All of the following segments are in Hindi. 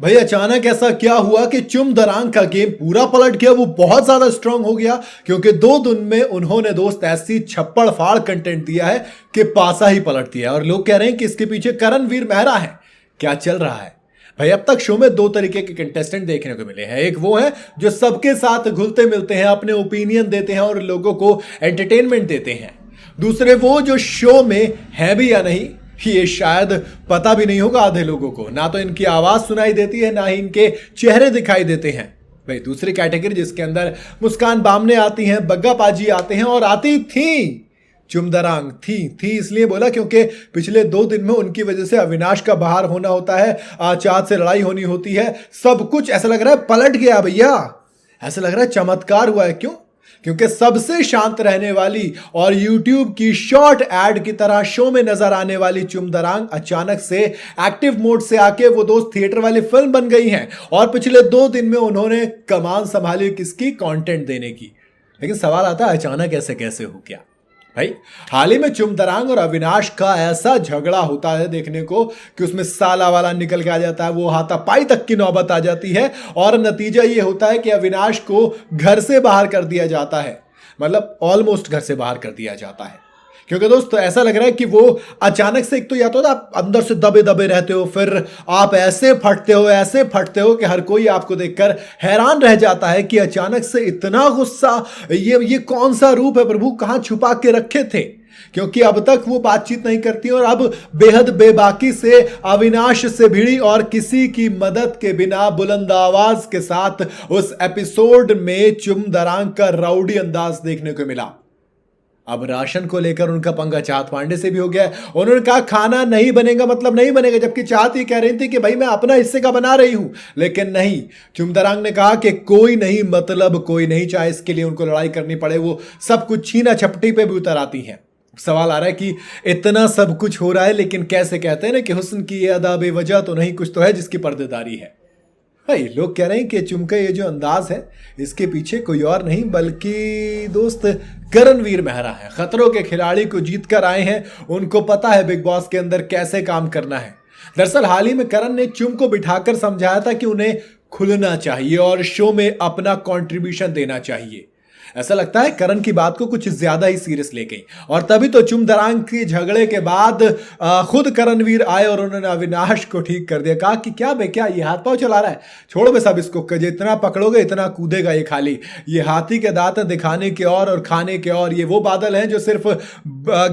भाई अचानक ऐसा क्या हुआ कि चुम दरांग का गेम पूरा पलट गया। वो बहुत ज्यादा स्ट्रांग हो गया क्योंकि 2 दिन में उन्होंने दोस्त ऐसी छप्पड़ फाड़ कंटेंट दिया है कि पासा ही पलट दिया। और लोग कह रहे हैं कि इसके पीछे करणवीर मेहरा है। क्या चल रहा है भाई? अब तक शो में 2 तरीके के कंटेस्टेंट देखने को मिले हैं। एक वो है जो सबके साथ घुलते मिलते हैं, अपने ओपिनियन देते हैं और लोगों को एंटरटेनमेंट देते हैं। दूसरे वो जो शो में है भी या नहीं ये शायद पता भी नहीं होगा आधे लोगों को। ना तो इनकी आवाज सुनाई देती है, ना ही इनके चेहरे दिखाई देते हैं। भाई दूसरी कैटेगरी जिसके अंदर मुस्कान बामने आती हैं, बग्गा पाजी आते हैं और आती थी चुम दरांग। थी इसलिए बोला क्योंकि पिछले 2 दिन में उनकी वजह से अविनाश का बाहर होना होता है, आचाद से लड़ाई होनी होती है। सब कुछ ऐसा लग रहा है पलट गया भैया। ऐसा लग रहा है चमत्कार हुआ है। क्यों? क्योंकि सबसे शांत रहने वाली और YouTube की शॉर्ट एड की तरह शो में नजर आने वाली चुम दरांग अचानक से एक्टिव मोड से आके वो दोस्त थिएटर वाली फिल्म बन गई हैं। और पिछले 2 दिन में उन्होंने कमान संभाली किसकी? कंटेंट देने की। लेकिन सवाल आता है अचानक ऐसे कैसे हो गया भाई? हाल ही में चुम दरांग और अविनाश का ऐसा झगड़ा होता है देखने को कि उसमें साला वाला निकल के आ जाता है, वो हाथापाई तक की नौबत आ जाती है। और नतीजा ये होता है कि अविनाश को घर से बाहर कर दिया जाता है, मतलब ऑलमोस्ट घर से बाहर कर दिया जाता है। क्योंकि दोस्त ऐसा लग रहा है कि वो अचानक से, एक तो या तो आप अंदर से दबे दबे रहते हो, फिर आप ऐसे फटते हो कि हर कोई आपको देखकर हैरान रह जाता है कि अचानक से इतना गुस्सा, ये कौन सा रूप है प्रभु, कहां छुपा के रखे थे? क्योंकि अब तक वो बातचीत नहीं करती और अब बेहद बेबाकी से अविनाश से भिड़ी और किसी की मदद के बिना बुलंद आवाज के साथ उस एपिसोड में चुम दरांग का राउडी अंदाज देखने को मिला। अब राशन को लेकर उनका पंगा चाहत पांडे से भी हो गया। उन्होंने कहा खाना नहीं बनेगा मतलब नहीं बनेगा, जबकि चाहत ये कह रही थी कि भाई मैं अपना हिस्से का बना रही हूं। लेकिन नहीं, चुम दरांग ने कहा कि कोई नहीं, मतलब कोई नहीं, चाहे इसके लिए उनको लड़ाई करनी पड़े। वो सब कुछ छीना झपटी पे भी उतर आती हैं। सवाल आ रहा है कि इतना सब कुछ हो रहा है लेकिन कैसे? कहते हैं ना कि हुस्न की ये अदा बेवजह तो नहीं, कुछ तो है जिसकी पर्देदारी है। भाई लोग कह रहे हैं कि चुम का ये जो अंदाज है इसके पीछे कोई और नहीं बल्कि दोस्त करणवीर मेहरा है। खतरों के खिलाड़ी को जीत कर आए हैं, उनको पता है बिग बॉस के अंदर कैसे काम करना है। दरअसल हाल ही में करण ने चुम को बिठाकर समझाया था कि उन्हें खुलना चाहिए और शो में अपना कंट्रीब्यूशन देना चाहिए। ऐसा लगता है करण की बात को कुछ ज्यादा ही सीरियस ले गई और तभी तो चुम दरांग के झगड़े के बाद खुद करणवीर आए और उन्होंने अविनाश को ठीक कर दिया। कहा कि क्या बे, क्या ये हाथ पांव चला रहा है? छोड़ो बे सब इसको, जितना पकड़ोगे इतना कूदेगा ये। खाली ये हाथी के दांत दिखाने के और खाने के और। ये वो बादल हैं जो सिर्फ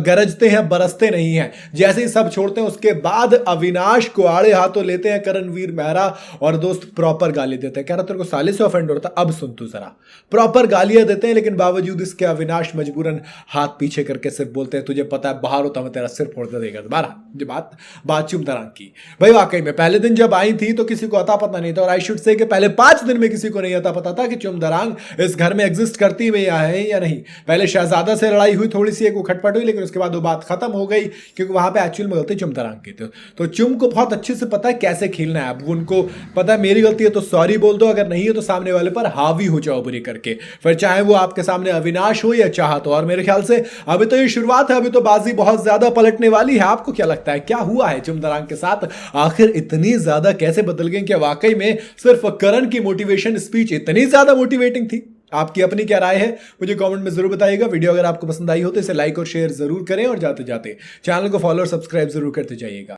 गरजते हैं, बरसते नहीं हैं। जैसे ही सब छोड़ते हैं उसके बाद अविनाश को आड़े हाथों लेते हैं करणवीर मेहरा और दोस्त प्रॉपर गाली देते हैं। कह रहा तेरे को साले से ऑफेंड होता, अब सुन तू जरा। प्रॉपर गालियां देते हैं लेकिन बावजूद इसके अविनाश मजबूरन हाथ पीछे करके सिर्फ बोलते हैं तुझे पता है बाहर होता मैं तेरा सिर फोड़ देगा दोबारा। जो बात चुम दरांग की भाई, वाकई में पहले दिन जब आई थी तो किसी को अता पता नहीं था। और आई शुड से कि पहले 5 दिन में किसी को नहीं अता पता था कि चुम दरांग इस घर में एग्जिस्ट करती हुई है या नहीं। पहले शहजादा से लड़ाई हुई, थोड़ी सी एक खटपट हुई, लेकिन उसके बाद वो बात खत्म हो गई क्योंकि वहां पे एक्चुअल में गलती चुम दरांग की थी। तो चुम को बहुत अच्छे से पता है कैसे खेलना है। अब उनको पता है मेरी गलती है तो सॉरी बोल दो, अगर नहीं है तो सामने वाले पर हावी हो जाओ बुरी करके, फिर चाहे वो आपके सामने अविनाश हो या चाहत हो। और मेरे ख्याल से अभी तो ये शुरुआत है, अभी तो बाजी बहुत ज्यादा पलटने वाली है। आपको क्या लगता है क्या हुआ है चुम दरांग के साथ? आखिर इतनी ज्यादा कैसे बदल गए? क्या वाकई में सिर्फ करण की मोटिवेशन स्पीच इतनी ज्यादा मोटिवेटिंग थी? आपकी अपनी क्या राय है मुझे कमेंट में जरूर बताइएगा। वीडियो अगर आपको पसंद आई हो तो इसे लाइक और शेयर जरूर करें और जाते जाते चैनल को फॉलो और सब्सक्राइब जरूर करते जाइएगा।